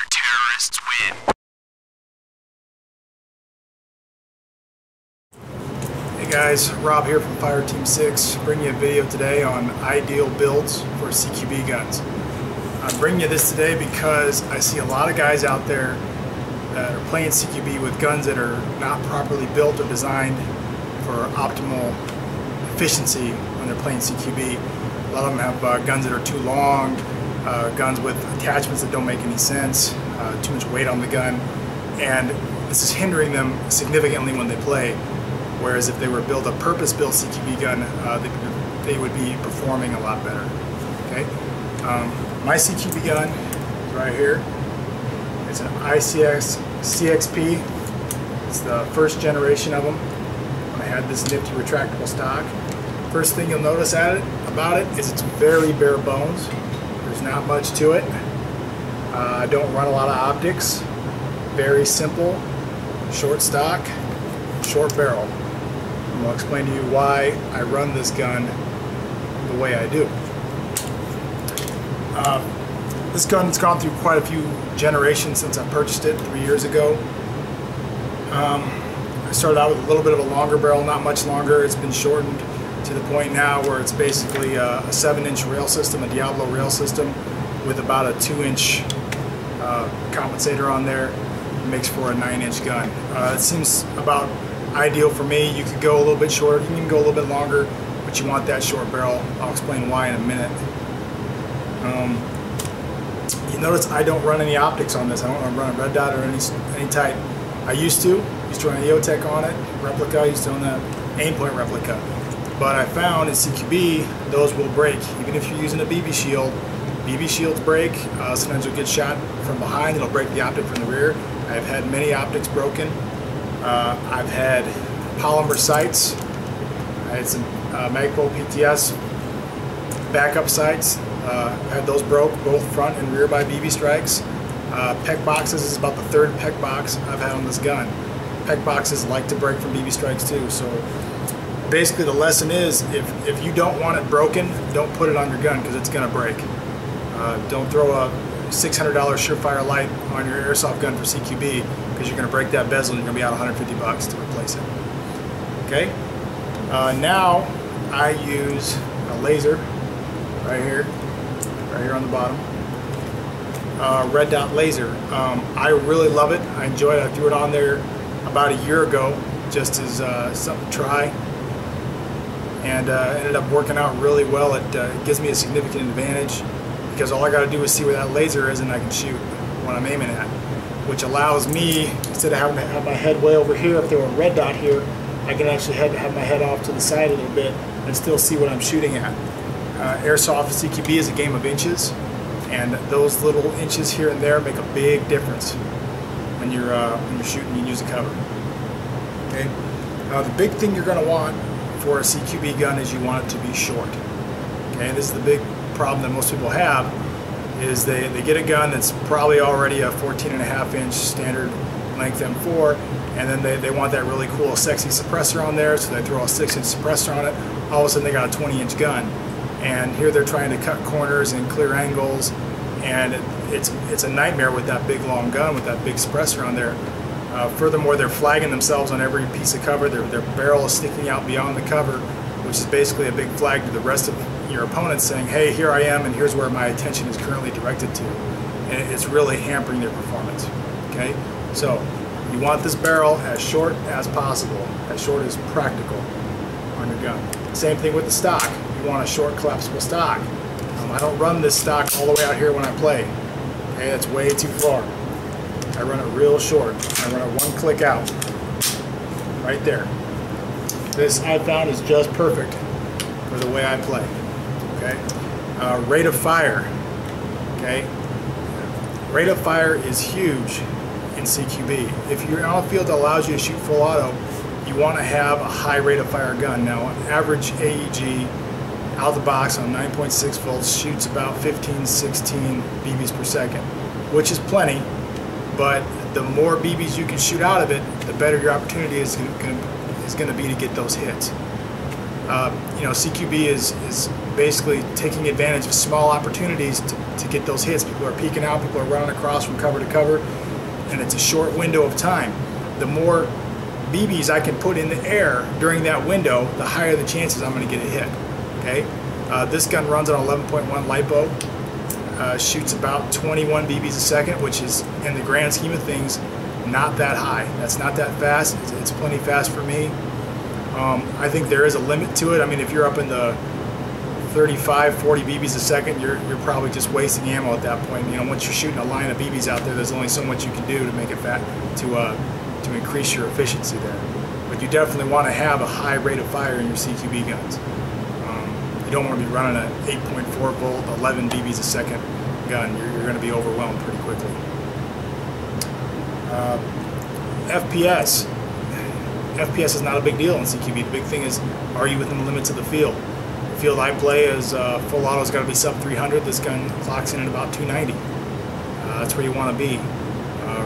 Terrorists win. Hey guys, Rob here from Fire Team 6, bringing you a video today on ideal builds for CQB guns. I'm bringing you this today because I see a lot of guys out there that are playing CQB with guns that are not properly built or designed for optimal efficiency when they're playing CQB. A lot of them have guns that are too long, guns with attachments that don't make any sense, too much weight on the gun, and this is hindering them significantly when they play. Whereas if they were built a purpose-built CQB gun, they would be performing a lot better. Okay, my CQB gun is right here. It's an ICX CXP. It's the first generation of them. I had this nifty retractable stock. First thing you'll notice about it is it's very bare bones. There's not much to it. I don't run a lot of optics. Very simple, short stock, short barrel. And I'll explain to you why I run this gun the way I do. This gun's gone through quite a few generations since I purchased it 3 years ago. I started out with a little bit of a longer barrel, not much longer. It's been shortened to the point now where it's basically a 7-inch rail system, a Diablo rail system, with about a 2-inch compensator on there. It makes for a 9-inch gun. It seems about ideal for me. You could go a little bit shorter, you can go a little bit longer, but you want that short barrel. I'll explain why in a minute. You notice I don't run any optics on this. I don't run a red dot or any type. I used to run an EOTech on it, replica. I used to own the aimpoint replica. But I found in CQB, those will break. Even if you're using a BB shield, BB shields break. Sometimes you'll get shot from behind, it'll break the optic from the rear. I've had many optics broken. I've had polymer sights. I had some Magpul PTS backup sights. Had those broke, both front and rear by BB strikes. PEC boxes is about the third PEC box I've had on this gun. PEC boxes like to break from BB strikes too. So basically the lesson is, if you don't want it broken, don't put it on your gun because it's going to break. Don't throw a $600 Surefire light on your airsoft gun for CQB because you're going to break that bezel and you're going to be out $150 to replace it. Okay. Now I use a laser right here on the bottom. Red dot laser. I really love it. I enjoy it. I threw it on there about a year ago just as something to try, and ended up working out really well. It gives me a significant advantage because all I got to do is see where that laser is and I can shoot what I'm aiming at, which allows me, instead of having to have my head way over here, if there were a red dot here, I can actually have my head off to the side a little bit and still see what I'm shooting at. Airsoft CQB is a game of inches, and those little inches here and there make a big difference when you're shooting and use a cover. Okay. The big thing you're going to want for a CQB gun is you want it to be short. Okay. This is the big problem that most people have, is they get a gun that's probably already a 14.5-inch standard length M4, and then they want that really cool, sexy suppressor on there, so they throw a 6-inch suppressor on it. All of a sudden they got a 20-inch gun. And here they're trying to cut corners and clear angles, and it's a nightmare with that big long gun with that big suppressor on there. Furthermore, they're flagging themselves on every piece of cover. Their barrel is sticking out beyond the cover, which is basically a big flag to the rest of your opponents saying, hey, here I am and here's where my attention is currently directed to. And it's really hampering their performance. Okay, so you want this barrel as short as possible, as short as practical on your gun. Same thing with the stock. You want a short collapsible stock. I don't run this stock all the way out here when I play. Okay, that's way too far. I run it real short. I run it one click out. Right there. This I found is just perfect for the way I play. Okay. Rate of fire. Okay. Rate of fire is huge in CQB. If you're on a field that allows you to shoot full auto, you want to have a high rate of fire gun. Now, an average AEG out of the box on 9.6 volts shoots about 15-16 BBs per second, which is plenty, but the more BBs you can shoot out of it, the better your opportunity is going to be to get those hits. You know, CQB is basically taking advantage of small opportunities to get those hits. People are peeking out, people are running across from cover to cover, and it's a short window of time. The more BBs I can put in the air during that window, the higher the chances I'm going to get a hit. Okay, this gun runs on 11.1 LiPo, shoots about 21 BBs a second, which is, in the grand scheme of things, not that high. That's not that fast. It's plenty fast for me. I think there is a limit to it. I mean, if you're up in the 35, 40 BBs a second, you're probably just wasting ammo at that point. You know, once you're shooting a line of BBs out there, there's only so much you can do to make it to increase your efficiency there. But you definitely want to have a high rate of fire in your CQB guns. You don't want to be running an 8.4 volt, 11 BBs a second gun. You're going to be overwhelmed pretty quickly. FPS. FPS is not a big deal in CQB. The big thing is, are you within the limits of the field? The field I play is full auto's got to be sub 300. This gun clocks in at about 290. That's where you want to be.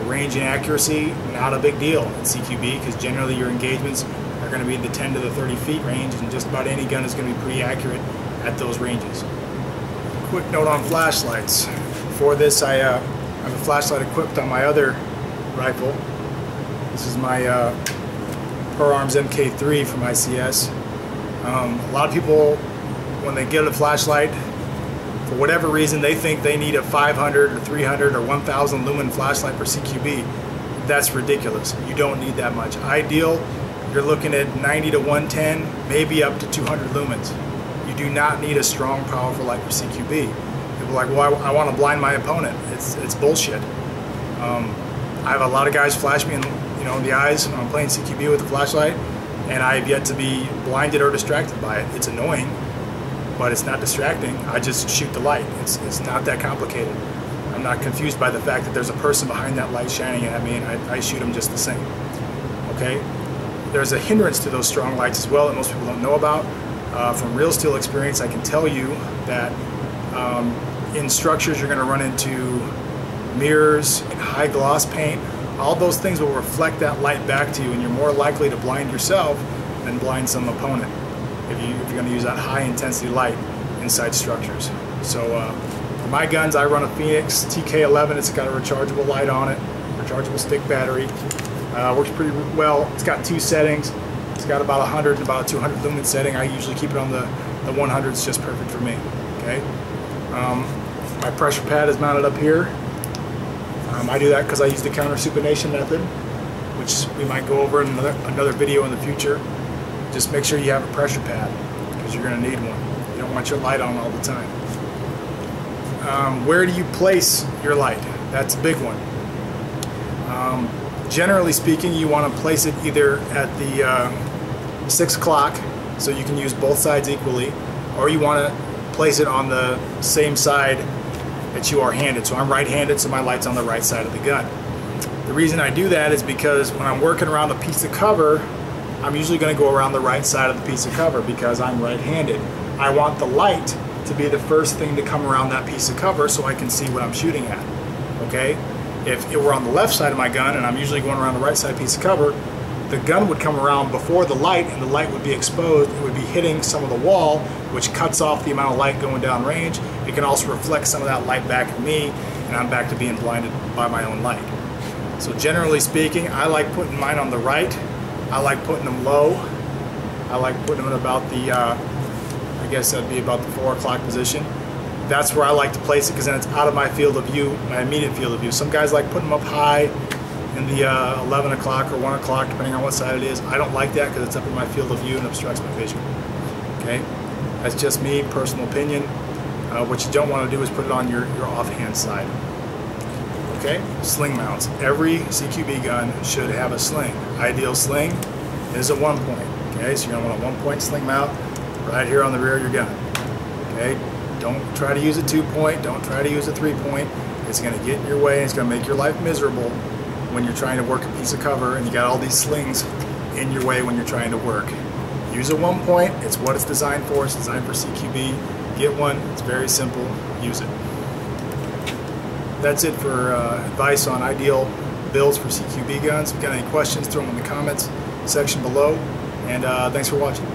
Range and accuracy, not a big deal in CQB, because generally your engagements are going to be in the 10 to the 30 feet range, and just about any gun is going to be pretty accurate at those ranges. Quick note on flashlights. For this, I have a flashlight equipped on my other rifle. This is my Per Arms MK3 from ICS. A lot of people, when they get a flashlight, for whatever reason, they think they need a 500 or 300 or 1,000 lumen flashlight for CQB. That's ridiculous. You don't need that much. Ideal, you're looking at 90 to 110, maybe up to 200 lumens. You do not need a strong, powerful light for CQB. People are like, well, I want to blind my opponent. It's bullshit. I have a lot of guys flash me in the eyes when I'm playing CQB with a flashlight, and I have yet to be blinded or distracted by it. It's annoying, but it's not distracting. I just shoot the light. It's not that complicated. I'm not confused by the fact that there's a person behind that light shining at me, and I shoot them just the same. Okay? There's a hindrance to those strong lights as well that most people don't know about. From real steel experience, I can tell you that in structures you're going to run into mirrors, high gloss paint. All those things will reflect that light back to you, and you're more likely to blind yourself than blind some opponent if you're going to use that high intensity light inside structures. So for my guns, I run a Phoenix TK11. It's got a rechargeable light on it, rechargeable stick battery. Works pretty well. It's got two settings. It's got about 100 and about a 200 lumen setting. I usually keep it on the 100. It's just perfect for me. Okay. My pressure pad is mounted up here. I do that because I use the counter supination method, which we might go over in another video in the future. Just make sure you have a pressure pad, because you're going to need one. You don't want your light on all the time. Where do you place your light? That's a big one. Generally speaking, you want to place it either at the 6 o'clock, so you can use both sides equally, or you want to place it on the same side that you are handed. So I'm right-handed, so my light's on the right side of the gun. The reason I do that is because when I'm working around a piece of cover, I'm usually going to go around the right side of the piece of cover because I'm right-handed. I want the light to be the first thing to come around that piece of cover so I can see what I'm shooting at. Okay? If it were on the left side of my gun and I'm usually going around the right side piece of cover, the gun would come around before the light, and the light would be exposed. It would be hitting some of the wall, which cuts off the amount of light going down range. It can also reflect some of that light back at me, and I'm back to being blinded by my own light. So generally speaking, I like putting mine on the right. I like putting them low. I like putting them at about the, I guess that'd be about the 4 o'clock position. That's where I like to place it, because then it's out of my field of view, my immediate field of view. Some guys like putting them up high in the 11 o'clock or 1 o'clock, depending on what side it is. I don't like that because it's up in my field of view and obstructs my vision. Okay, that's just me, personal opinion. What you don't want to do is put it on your offhand side. Okay, sling mounts. Every CQB gun should have a sling. Ideal sling is a 1 point. Okay, so you're going to want a 1 point sling mount right here on the rear of your gun. Okay, don't try to use a 2 point. Don't try to use a 3 point. It's going to get in your way. It's going to make your life miserable when you're trying to work a piece of cover and you got all these slings in your way when you're trying to work. Use a 1 point. It's what it's designed for. It's designed for CQB. Get one. It's very simple. Use it. That's it for advice on ideal builds for CQB guns. If you've got any questions, throw them in the comments section below. And thanks for watching.